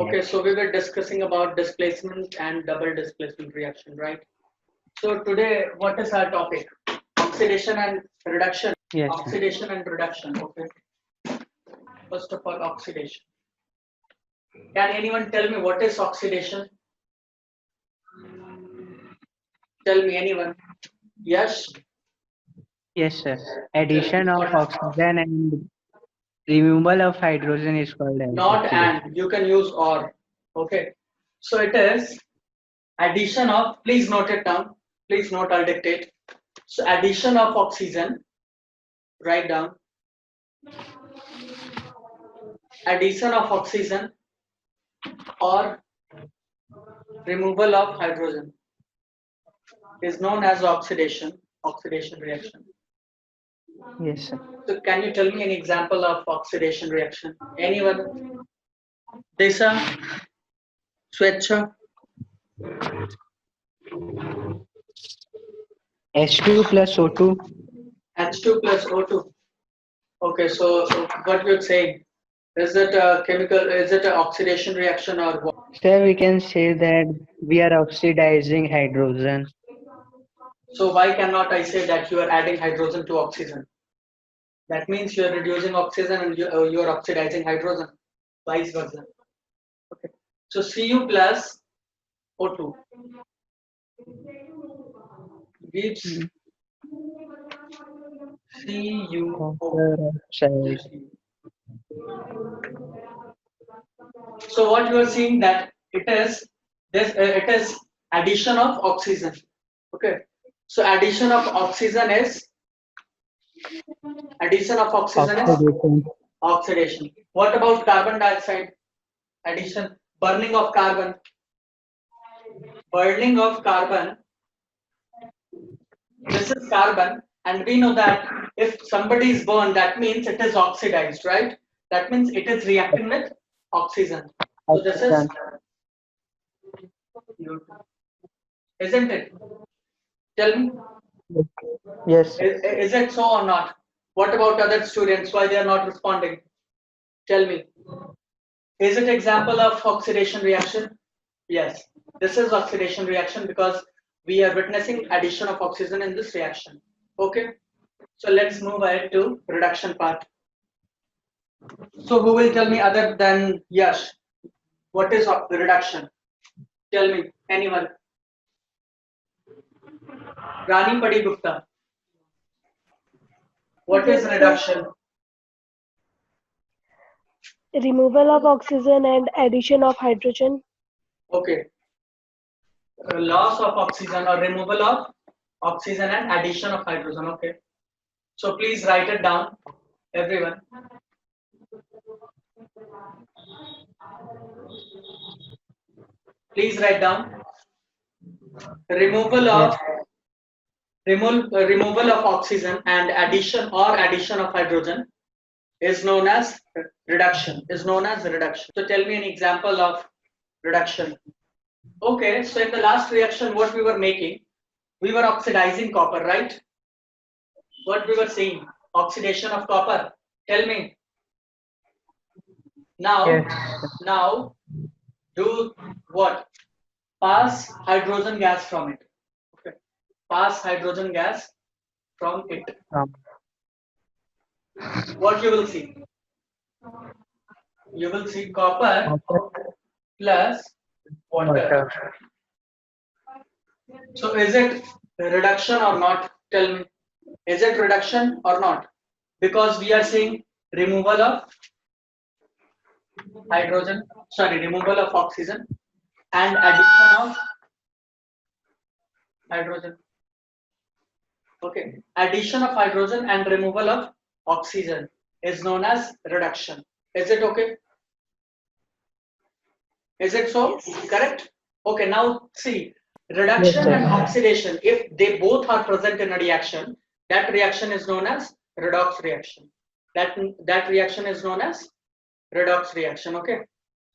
Okay, Yes. so we were discussing about displacement and double displacement reaction, right? So today, what is our topic? Oxidation and reduction. Yes, sir. Oxidation and reduction. Okay. First of all, oxidation. Can anyone tell me what is oxidation? Tell me, anyone. Yes. Yes, sir. Tell me. Addition of What? oxygen and removal of hydrogen is called as Not oxidation. and. You can use or. Okay. So it is addition of. Please note it down. Please note. I'll dictate. So addition of oxygen. Write down. Addition of oxygen or removal of hydrogen is known as oxidation reaction. Yes, sir. So can you tell me an example of oxidation reaction? Anyone? Desa, Swetcha, H2 plus O2. H2 plus O2. Okay, so what you're saying, is it a chemical, is it an oxidation reaction or what? Sir, we can say that we are oxidizing hydrogen. So why cannot I say that you are adding hydrogen to oxygen? That means you are reducing oxygen and you are oxidizing hydrogen, vice versa. Okay. So Cu plus O2 gives CuO. Copper oxide. So what you are seeing that it is this it is addition of oxygen. Okay. So addition of oxygen is Oxidation. oxidation. What about carbon dioxide? Addition, burning of carbon. Burning of carbon. This is carbon, and we know that if somebody is burned, that means it is oxidized, right? That means it is reacting with oxygen. So this is, Oxygen. isn't it? Tell me, Yes, sir. is it so or not? What about other students? Why they are not responding? Tell me, is it example of oxidation reaction? Yes, this is oxidation reaction because we are witnessing addition of oxygen in this reaction. Okay, so let's move ahead to reduction part. So who will tell me other than Yash? What is reduction? Tell me, anyone. Rani Padi Gupta. What is Yes, sir. reduction? Removal of oxygen and addition of hydrogen. Okay, loss of oxygen or removal of oxygen and addition of hydrogen. Okay, so please write it down, everyone. Please write down removal Yes. of removal of oxygen and addition of hydrogen is known as reduction. So tell me an example of reduction. Okay, so in the last reaction, what we were making, we were oxidizing copper, right? What we were saying, oxidation of copper. Tell me. Now, Yes. now do what? Pass hydrogen gas from it. Okay. Pass hydrogen gas from it. What you will see? You will see copper Copper. plus water. Water. So is it reduction or not? Tell me. Is it reduction or not? Because we are seeing removal of removal of oxygen and addition of hydrogen. Okay, addition of hydrogen and removal of oxygen is known as reduction. Is it okay? Is it so? Yes. Correct? Okay, now see, Yes, reduction and sir. oxidation, if they both are present in a reaction, that reaction is known as redox reaction. That reaction is known as redox reaction. Okay,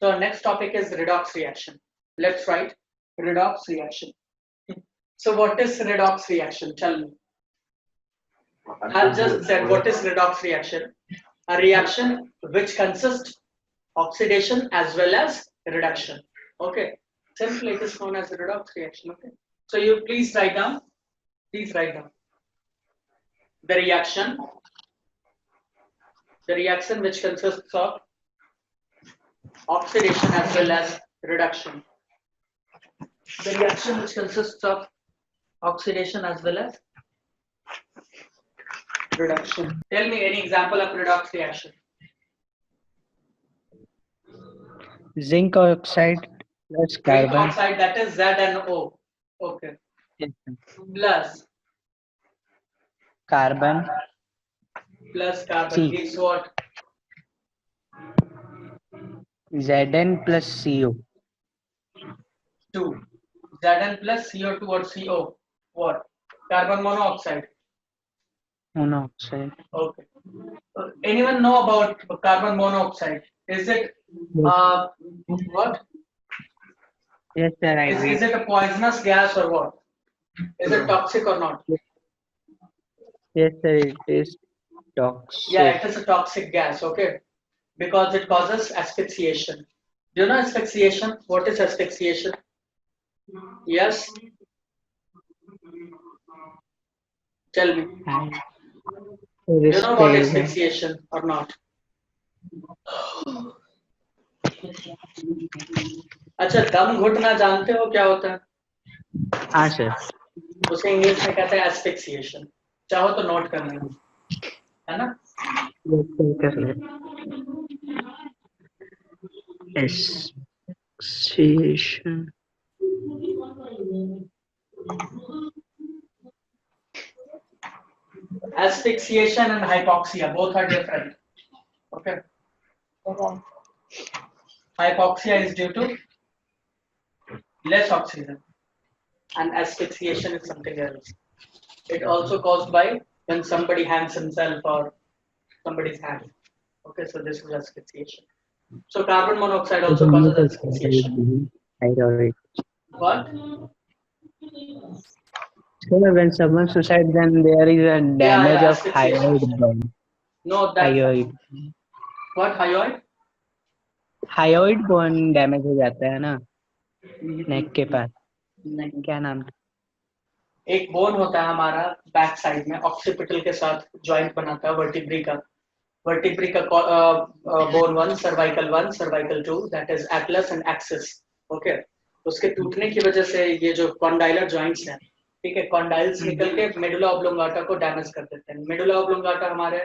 so our next topic is redox reaction. Let's write redox reaction. So what is redox reaction? Tell me. I've just said what is redox reaction? A reaction which consists oxidation as well as reduction. Okay. Simply it is known as a redox reaction. Okay. So you please write down. Please write down the reaction. The reaction which consists of oxidation as well as reduction. The reaction which consists of oxidation as well as reduction. Tell me any example of redox reaction. Zinc oxide plus Zinc carbon. oxide, that is ZnO. Okay. Yes, sir. Plus Carbon. carbon C. gives what? Zn plus Co. 2. Zn plus CO2 or CO. What? Carbon monoxide. Monoxide. Okay. Anyone know about carbon monoxide? Is it what? Yes, sir. I Is read. it a poisonous gas or what? Is it toxic or not? Yes, sir. It is toxic. Yeah, it is a toxic gas, okay? Because it causes asphyxiation. Do you know asphyxiation? What is asphyxiation? Yes? Tell me. Do you know what is asphyxiation or not? अच्छा, दम घुटना जानते हो क्या होता है? हाँ sir. उसे इंग्लिश में कहते हैं एस्फिक्सिएशन. चाहो तो नोट कर लेना, है ना? Asphyxiation. Asphyxiation and hypoxia both are different. Okay. Hypoxia is due to less oxygen, and asphyxiation is something else. It also caused by when somebody hangs himself or somebody's hand. Okay, so this is asphyxiation. So carbon monoxide also causes asphyxiation. Thyroid. What? So when someone suicide, then there is a damage of asphyxiation. thyroid bone. No, that. Thyroid. What hyoid? Thyroid bone damage हो जाता है ना नेक के पास. नहीं. क्या नाम? एक bone होता है हमारा बैक साइड में, ऑक्सीपिटल के साथ जॉइंट बनाता है वर्टिब्री का bone 1, cervical 1, cervical 2, that is Atlas and axis. Okay. उसके टूटने की वजह से ये जो कॉन्डाइलर जॉइंट्स हैं, ठीक है, कॉन्डाइल्स निकल के मेडुला ऑब्लोंगाटा को डैमेज कर देते हैं. मेडुला ऑब्लोंगाटा हमारे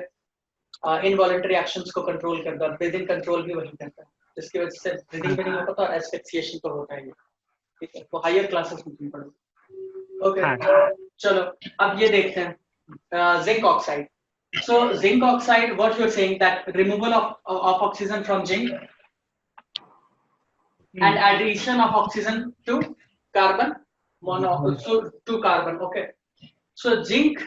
इनवॉलंटरी एक्शंस को कंट्रोल करता है, ब्रीदिंग कंट्रोल भी वही करता है, जिसकी वजह से ब्रीदिंग भी नहीं हो पाता और एस्फिक्सिएशन तो होता है. ठीक है, तो हायर क्लासेस में तुम पढ़ो. ओके. चलो अब ये देखते हैं zinc oxide. So zinc oxide, what you're saying, that removal of oxygen from zinc and addition of oxygen to carbon to carbon. Okay. So zinc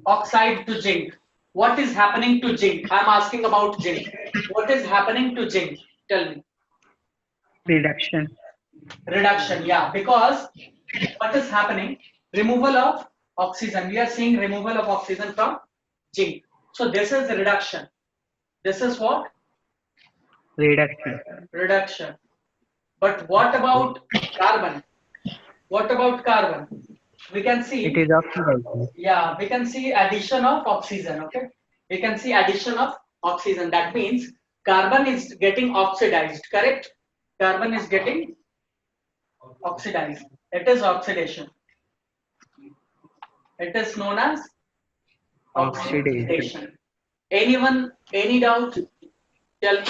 oxide to zinc. What is happening to zinc? I'm asking about zinc. What is happening to zinc? Tell me. Reduction. Reduction, yeah. Because what is happening? Removal of oxygen. We are seeing removal of oxygen from zinc. So this is the reduction. This is what? Reduction. Reduction. But what about carbon? What about carbon? We can see. It is oxidizing. Yeah, we can see addition of oxygen. Okay. We can see addition of oxygen. That means carbon is getting oxidized. Correct? Carbon is getting oxidized. It is oxidation. It is known as oxidation. Anyone, any doubt? Tell me.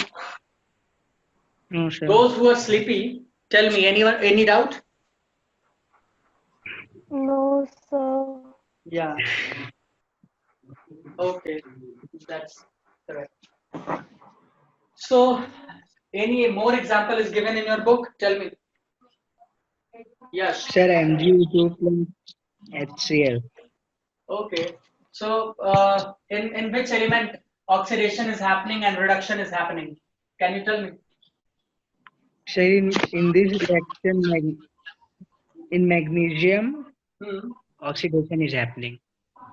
No, sir. Those who are sleepy, tell me. Anyone, any doubt? No, sir. Yeah. Okay, that's correct. So, any more example is given in your book? Tell me. Yes. Sir, Mg2 plus HCl. Okay. So, in which element oxidation is happening and reduction is happening? Can you tell me? Sir, in this reaction, in magnesium, oxidation is happening.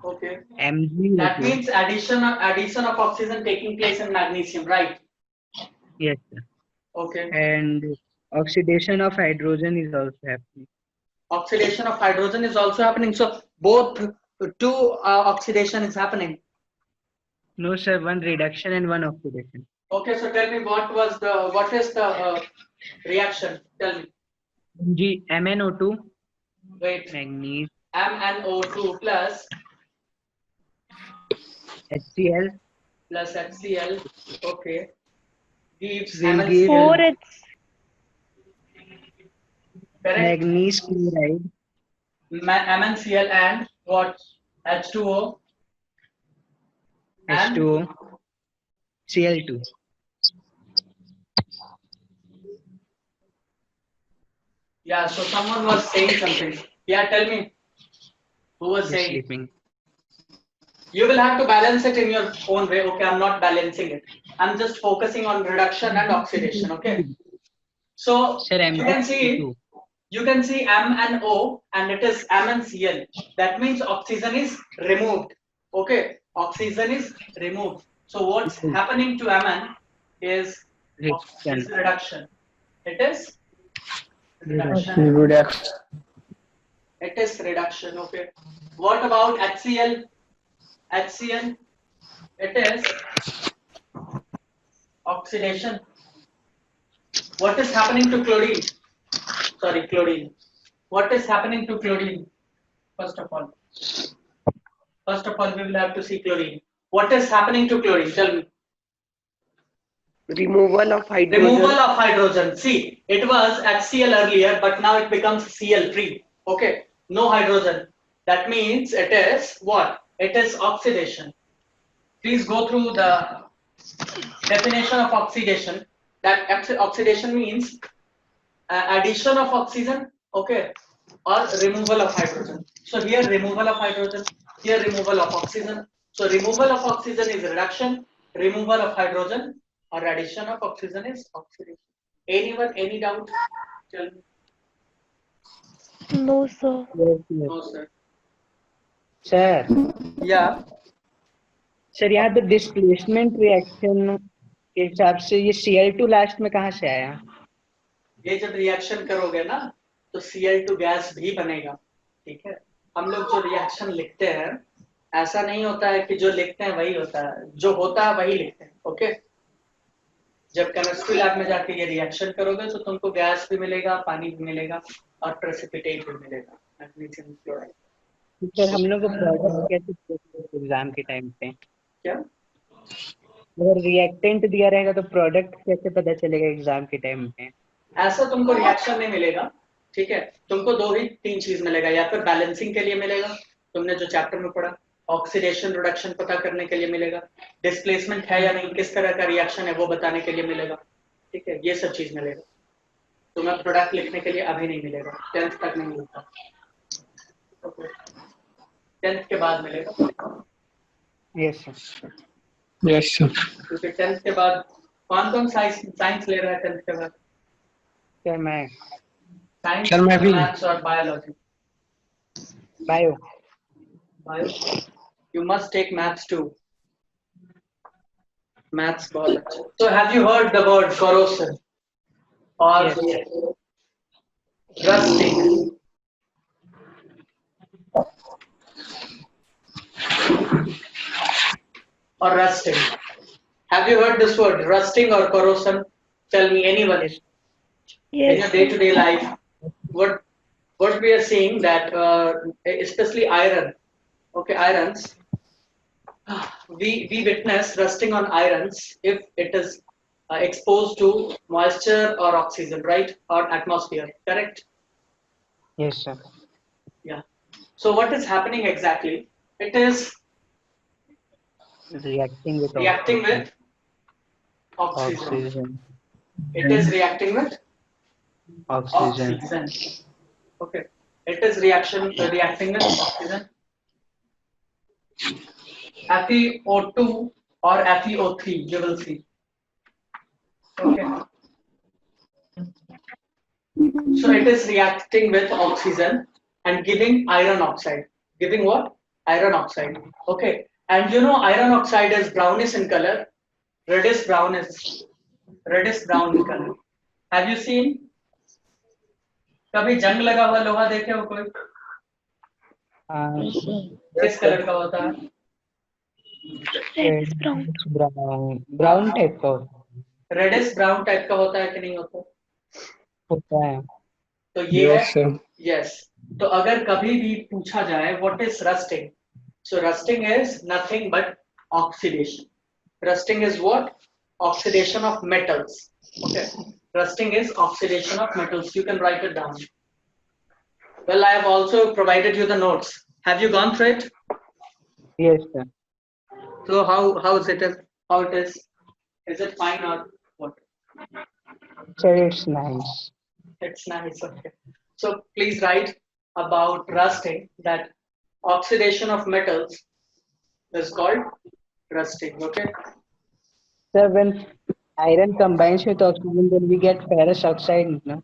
Okay. Mg. That means addition of oxygen taking place in magnesium, right? Yes, sir. Okay. and oxidation of hydrogen is also happening. Oxidation of hydrogen is also happening. So both two oxidation is happening. No, sir, one reduction and one oxidation. Okay, so tell me what is the reaction? Tell me. MnO2, Wait. manganese, MnO2 plus HCl HCl. Okay. Gives will give Four. MnCl. It's Correct. manganese chloride, MnCl and what? H2O and H2O, Cl2. yeah. So someone was saying something. Yeah, tell me. Who was Just saying? sleeping. You will have to balance it in your own way. Okay, I'm not balancing it. I'm just focusing on reduction and oxidation. Okay. So Sir, MnO2. you can see M and O and it is M and Cl. That means oxygen is removed. Okay, oxygen is removed. So what's happening to Mn is reduction. It is reduction. Reduction. It is reduction. Okay. What about HCl? HCl. It is oxidation. What is happening to chlorine? Sorry, chlorine. What is happening to chlorine? First of all, we will have to see chlorine. What is happening to chlorine? Tell me. Removal of hydrogen. Removal of hydrogen. See, it was HCl earlier, but now it becomes Cl3. Okay, no hydrogen. That means it is what? It is oxidation. Please go through the definition of oxidation. That oxidation means addition of oxygen, okay, or removal of hydrogen. So here removal of hydrogen, here removal of oxygen. So removal of oxygen is reduction, removal of hydrogen or addition of oxygen is oxidation. Anyone, any doubt? Tell me. no, sir. No, sir. Sir Yeah. Sir यहाँ पे displacement reaction के हिसाब से ये Cl2 last में कहाँ से आया? ये जब रिएक्शन करोगे ना तो Cl2 गैस भी बनेगा. ठीक है. हम लोग जो रिएक्शन लिखते हैं ऐसा नहीं होता है कि जो लिखते हैं वही होता है, जो होता है वही लिखते हैं. ओके. जब केमिस्ट्री लैब में जाके ये रिएक्शन करोगे तो तुमको गैस भी मिलेगा, पानी भी मिलेगा और प्रेसिपिटेट भी मिलेगा, मैग्नीशियम क्लोराइड. सर हम लोग को प्रोडक्ट कैसे एग्जाम के टाइम पे? क्या? अगर रिएक्टेंट दिया रहेगा तो प्रोडक्ट कैसे पता चलेगा एग्जाम के टाइम पे? ऐसा तुमको रिएक्शन नहीं मिलेगा. ठीक है, तुमको दो ही तीन चीज मिलेगा. या फिर बैलेंसिंग के लिए मिलेगा, तुमने जो चैप्टर में पढ़ा. ऑक्सीडेशन रिडक्शन पता करने के लिए मिलेगा. डिस्प्लेसमेंट है या नहीं, किस तरह का रिएक्शन है वो बताने के लिए मिलेगा. ठीक है, ये सब चीज मिलेगा. तुम्हें प्रोडक्ट लिखने के लिए अभी नहीं मिलेगा, 10th तक नहीं मिलता. 10th के बाद मिलेगा. Yes sir. Yes, sir. क्योंकि 10th के बाद कौन साइंस ले रहा है 10th के बाद? सर मैं साइंस, सर मैं भी. मैथ्स और biology. Bio. You must take maths too. Maths बहुत अच्छा. So have you heard the word corrosion or rusting? Or rusting. Have you heard this word rusting or corrosion? Tell me, anyone. In your Yes, sir. day-to-day life, what we are seeing that especially iron, okay, irons, we witness rusting on irons if it is exposed to moisture or oxygen, right, or atmosphere, correct? Yes, sir. Yeah. So what is happening exactly? It is Reacting with oxygen. It is reacting with oxygen. Okay. It is reacting with oxygen. FeO2 or FeO3, you will see. Okay. So it is reacting with oxygen and giving iron oxide. Giving what? Iron oxide. Okay. And you know iron oxide is brownish in color. Reddish brown in color. Have you seen? कभी जंग लगा हुआ लोहा देखे हो कोई? किस colour का होता है? ब्राउन टाइप का रेडिश ब्राउन टाइप का होता है कि नहीं होता? होता है। तो ये Yes, है sir. यस। तो अगर कभी भी पूछा जाए what is rusting, so rusting is nothing but oxidation. Rusting is what? Oxidation of metals. Okay, rusting is oxidation of metals. You can write it down. Well, I have also provided you the notes. Have you gone through it? Yes, sir. So how is it? How it is? Is it fine or what? Sir, it's nice. It's nice. Okay. So please write about rusting that oxidation of metals is called rusting. Okay. Sir, when iron combines with oxygen, then we get ferrous oxide, no?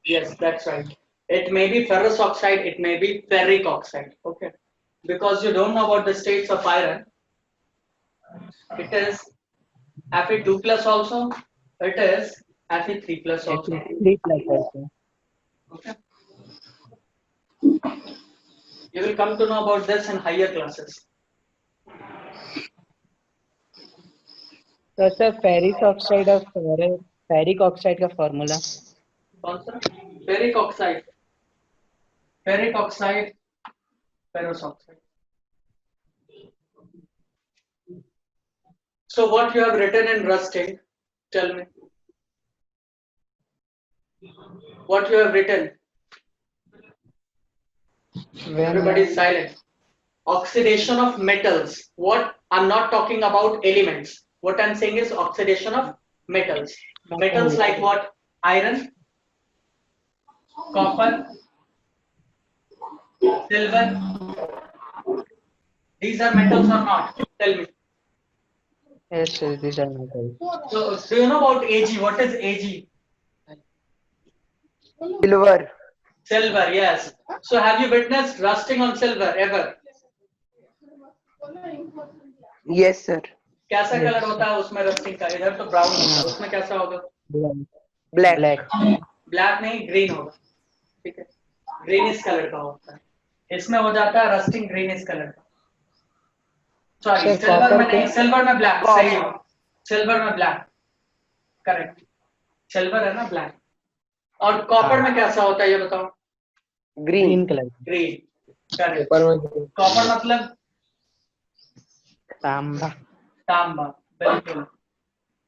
Yes, that's right. It may be ferrous oxide, it may be ferric oxide. Okay. Because you don't know about the states of iron, it is Fe2 plus also, it is Fe3 plus also. 3 plus also. Okay. You will come to know about this in higher classes. So, sir, ferric oxide का formula. कौन सा? Ferric oxide. Ferric oxide, ferrous oxide. So what you have written in rusting, tell me. What you have written? Everybody is silent. Oxidation of metals. What? I'm not talking about elements. What I'm saying is oxidation of metals. Metals like what? Iron, copper, silver. These are metals or not? Tell me. Yes, sir, these are metals. So do you know about Ag? What is Ag? Silver. Silver, yes. So have you witnessed rusting on silver ever? Yes, sir. कैसा colour होता है उसमें rusting का? इधर तो brown होता है, उसमें कैसा होगा? Black. ब्लैक नहीं, ग्रीन होगा। ठीक है, ग्रीनिश कलर का होता है। इसमें हो जाता है रस्टिंग ग्रीनिश कलर का। सॉरी, Sir, सिल्वर copper में नहीं, का? सिल्वर में ब्लैक। सही है, सिल्वर में ब्लैक, करेक्ट। सिल्वर है ना ब्लैक। और कॉपर में कैसा होता है ये बताओ? Green. Colour. Green, correct. Paper में कॉपर मतलब तांबा। तांबा, बिल्कुल।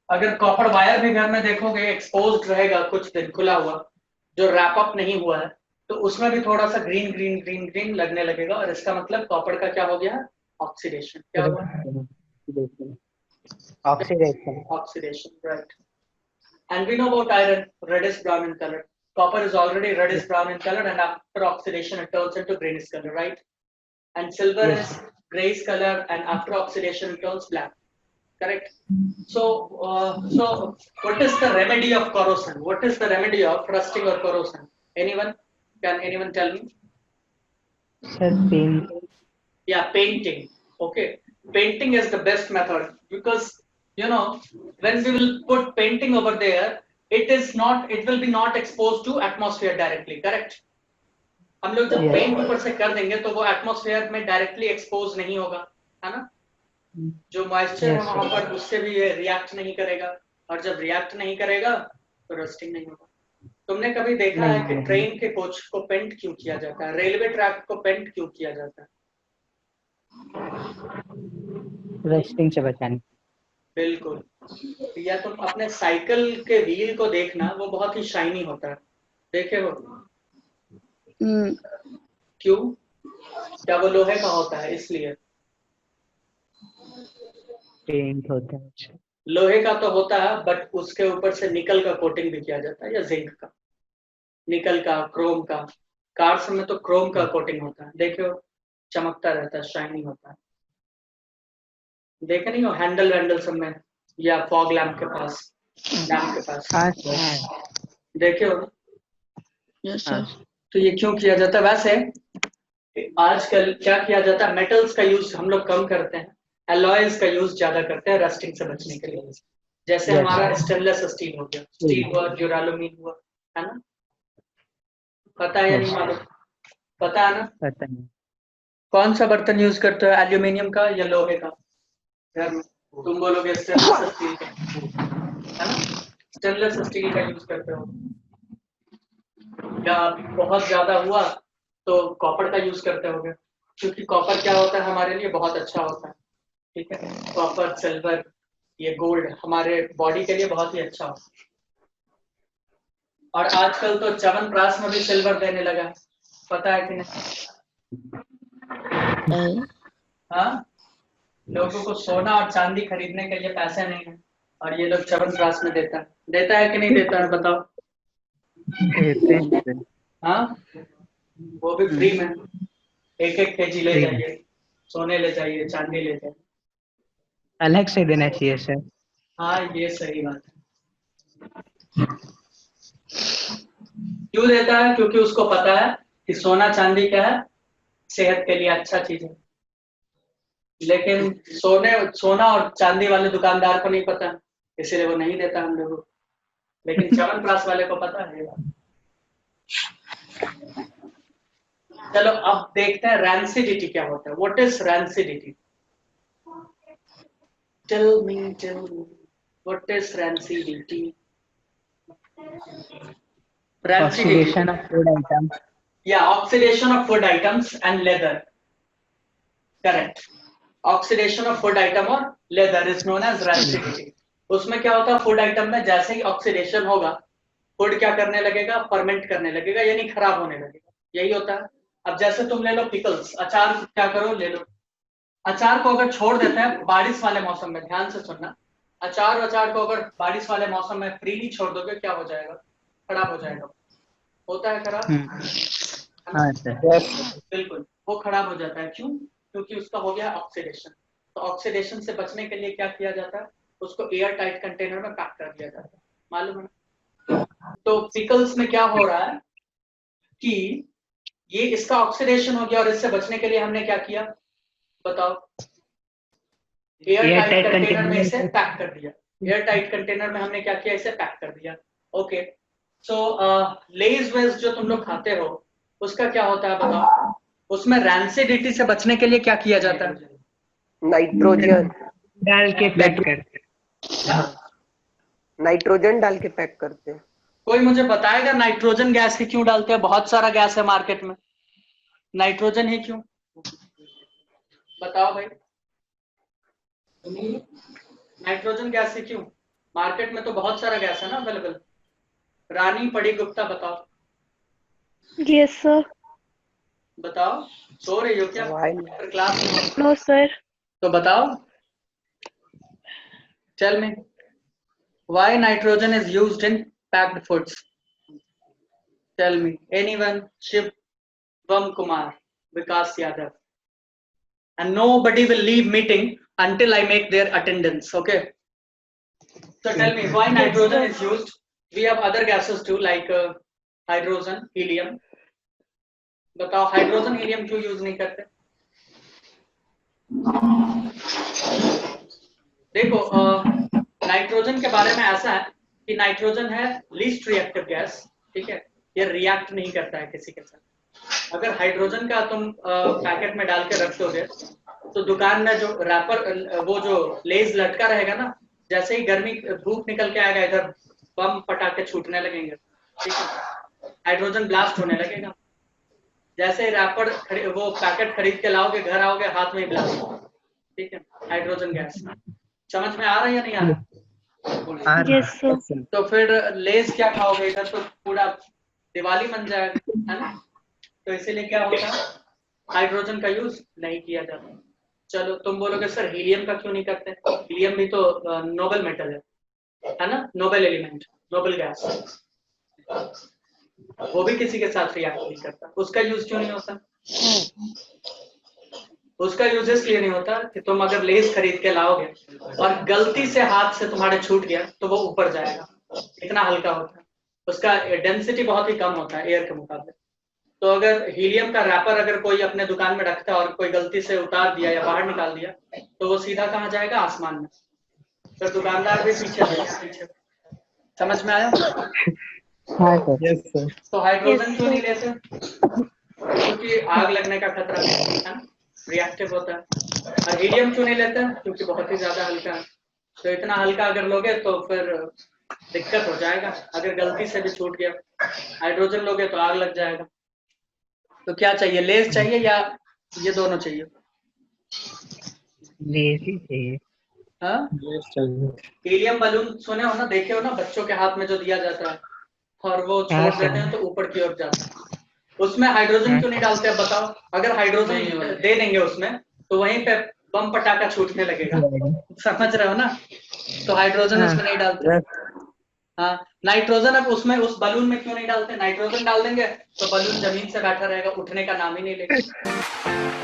अगर कॉपर वायर भी घर में देखोगे एक्सपोज्ड रहेगा कुछ दिन खुला हुआ, जो रैप अप नहीं हुआ है, तो उसमें भी थोड़ा सा ग्रीन ग्रीन ग्रीन ग्रीन लगने लगेगा, और इसका मतलब कॉपर का क्या हो गया? ऑक्सीडेशन। क्या हुआ? Oxidation. Oxidation, right. And we know about iron, reddish brown in color. Copper is already reddish brown in color, and after oxidation it turns into greenish color, right? And silver Yes. is grayish color, and after oxidation it turns black, correct? So what is the remedy of corrosion? What is the remedy of rusting or corrosion? Anyone? Can anyone tell me? Sir, paint. Yeah, painting. Okay, painting is the best method, because you know when we will put painting over there, it will be not exposed to atmosphere directly, correct? हम लोग जब Yes. Paint ऊपर से कर देंगे तो वो atmosphere में डायरेक्टली एक्सपोज नहीं होगा, है ना? जो मॉइस्चर है Yes, वहां sir. पर, उससे भी ये रिएक्ट नहीं करेगा, और जब रिएक्ट नहीं करेगा तो रस्टिंग नहीं होगा। तुमने कभी देखा है कि नहीं। ट्रेन के कोच को पेंट क्यों किया जाता है? रेलवे ट्रैक को पेंट क्यों किया जाता है? रस्टिंग से बचाने। बिल्कुल। या तुम अपने साइकिल के व्हील को देखना, वो बहुत ही शाइनी होता है, देखे हो? क्यों? क्या वो लोहे का होता है इसलिए? पेंट होता है। लोहे का तो होता है, बट उसके ऊपर से निकल का कोटिंग भी किया जाता है, या जिंक का, निकल का, क्रोम का। कार्स में तो क्रोम का कोटिंग होता है, देखो चमकता रहता है, शाइनिंग होता है। देखे नहीं हो हैंडल वैंडल सब में, या फॉग लैम्प के पास, लैम्प के पास हाँ सर। देखे हो? Yes sir. तो ये क्यों किया जाता है? वैसे आजकल क्या किया जाता है, मेटल्स का यूज हम लोग कम करते हैं, एलॉयज का यूज ज्यादा करते हैं रस्टिंग से बचने के लिए। जैसे Yes. हमारा स्टेनलेस स्टील हो गया, स्टील हुआ, ड्यूरालुमीन हुआ, है ना? पता है या नहीं Yes. मालूम? पता है ना? पता नहीं। कौन सा बर्तन यूज करते हो, एल्यूमिनियम का या लोहे का घर में? तुम बोलोगे स्टेनलेस स्टील का, है ना? स्टेनलेस स्टील का यूज करते हो। या बहुत ज्यादा हुआ तो कॉपर का यूज करते होगे, क्योंकि कॉपर क्या होता है हमारे लिए बहुत अच्छा होता है, ठीक है? कॉपर, सिल्वर, ये गोल्ड हमारे बॉडी के लिए बहुत ही अच्छा होता है। और आजकल तो च्यवनप्राश में भी सिल्वर देने लगा है, पता है कि नहीं? हाँ, लोगों को सोना और चांदी खरीदने के लिए पैसे नहीं है और ये लोग च्यवनप्राश में देता है कि नहीं देता है, बताओ? देते हैं। हाँ, वो भी फ्री में। 1-1 केजी ले जाइए, सोने ले जाइए, चांदी ले जाइए। अलग से देना चाहिए सर। हाँ, ये सही बात है। क्यों देता है? क्योंकि उसको पता है कि सोना चांदी क्या है, सेहत के लिए अच्छा चीज है। लेकिन सोना और चांदी वाले दुकानदार को नहीं पता, इसीलिए वो नहीं देता हम लोगों को। लेकिन च्यवनप्राश वाले को पता है ये बात। चलो अब देखते हैं रैंसिडिटी क्या होता है। What is rancidity? Tell me what is rancidity? Oxidation of food items. Yeah, oxidation of food items and leather. Correct. Oxidation of food item और leather is known as rancidity. उसमें क्या होता है, फूड आइटम में जैसे ही oxidation होगा, food क्या करने लगेगा, फर्मेंट करने लगेगा, यानी खराब होने लगेगा। यही होता है। अब जैसे तुम ले लो पिकल्स, अचार क्या करो, ले लो अचार को अगर छोड़ देते हैं बारिश वाले मौसम में, ध्यान से सुनना, अचार को अगर बारिश वाले मौसम में फ्रीली छोड़ दोगे, क्या हो जाएगा? खराब हो जाएगा। होता है खराब? हाँ सर। बिल्कुल, वो खराब हो जाता है। क्यों? क्योंकि उसका हो गया ऑक्सीडेशन। तो ऑक्सीडेशन से बचने के लिए क्या किया जाता है, उसको एयर टाइट कंटेनर में पैक कर दिया जाता है, मालूम है? तो पिकल्स में क्या हो रहा है कि ये इसका ऑक्सीडेशन हो गया और इससे बचने के लिए हमने क्या किया, बताओ? एयर टाइट कंटेनर में इसे पैक कर दिया। एयर टाइट कंटेनर में हमने क्या किया, इसे पैक कर दिया। ओके, सो लेज वेज जो तुम लोग खाते हो उसका क्या होता है बताओ? उसमें रैंसिडिटी से बचने के लिए क्या किया जाता है? नाइट्रोजन डाल के पैक करते। नाइट्रोजन डाल के पैक करते हैं। कोई मुझे बताएगा नाइट्रोजन गैस ही क्यों डालते हैं? बहुत सारा गैस है मार्केट में, नाइट्रोजन ही क्यों? बताओ भाई, नाइट्रोजन गैस ही क्यों? मार्केट में तो बहुत सारा गैस है ना अवेलेबल। रानी पड़ी गुप्ता बताओ। Yes, sir. बताओ, सो रही हो क्या क्लास में? No, sir. तो बताओ, tell me why nitrogen is used in packed foods? Tell me anyone? Shivam Kumar, Vikas Yadav, and nobody will leave meeting until I make their attendance. Okay, so tell me why nitrogen is used. We have other gases too, like hydrogen, helium. बताओ hydrogen helium क्यों use नहीं करते? देखो, nitrogen के बारे में ऐसा है कि नाइट्रोजन है लीस्ट रिएक्टिव गैस, ठीक है? ये रिएक्ट नहीं करता है किसी के साथ। अगर हाइड्रोजन का तुम पैकेट में डाल के रख दोगे तो दुकान में जो रैपर, वो जो लेज लटका रहेगा ना, जैसे ही गर्मी धूप निकल के आएगा, इधर बम पटाखे छूटने लगेंगे, ठीक है? हाइड्रोजन ब्लास्ट होने लगेगा। जैसे ही रैपर वो पैकेट खरीद के लाओगे, घर आओगे, हाथ में ही ब्लास्ट, ठीक है? Hydrogen gas. समझ में आ रहा है या नहीं आ रहा? Yes, sir. तो फिर लेस क्या खाओगे? इधर तो पूरा दिवाली बन जाएगा, है ना? तो इसीलिए क्या होता है, हाइड्रोजन का यूज नहीं किया जाता। चलो तुम बोलोगे सर हीलियम का क्यों नहीं करते? हीलियम भी तो नोबल मेटल है ना, नोबल एलिमेंट, नोबल गैस, वो भी किसी के साथ रिएक्ट नहीं करता। उसका यूज क्यों नहीं होता? उसका यूज इसलिए नहीं होता कि तुम अगर लेस खरीद के लाओगे और गलती से हाथ से तुम्हारे छूट गया तो वो ऊपर जाएगा, इतना हल्का होता है, उसका डेंसिटी बहुत ही कम होता है एयर के मुकाबले। तो अगर हीलियम का रैपर अगर कोई अपने दुकान में रखता है और कोई गलती से उतार दिया या बाहर निकाल दिया तो वो सीधा कहाँ जाएगा? आसमान में। तो दुकानदार भी पीछे समझ में आया? हाँ सर। Yes, sir. तो हाइड्रोजन Yes, क्यों नहीं sir. लेते? क्योंकि आग लगने का खतरा है ना, रिएक्टिव होता है। और हीलियम क्यों नहीं लेते? क्योंकि बहुत ही ज्यादा हल्का है। तो इतना हल्का अगर लोगे तो फिर दिक्कत हो जाएगा, अगर गलती से भी छूट गया। हाइड्रोजन लोगे तो आग लग जाएगा। तो क्या चाहिए, लेस चाहिए या ये दोनों चाहिए? लेजी चाहिए। हाँ, Yes, sir. हीलियम बलून सुने हो ना, देखे हो ना बच्चों के हाथ में जो दिया जाता है और वो छोड़ हाँ, देते हैं सर। तो ऊपर की ओर जाता है। उसमें हाइड्रोजन हाँ। क्यों नहीं डालते, अब बताओ। अगर हाइड्रोजन दे देंगे उसमें तो वहीं पे बम पटाखा छूटने लगेगा, समझ रहे हो ना? तो हाइड्रोजन हाँ। उसमें नहीं डालते। Yes. हाँ, नाइट्रोजन अब उसमें उस बलून में क्यों नहीं डालते? नाइट्रोजन डाल देंगे तो बलून जमीन से बैठा रहेगा, उठने का नाम ही नहीं लेगा।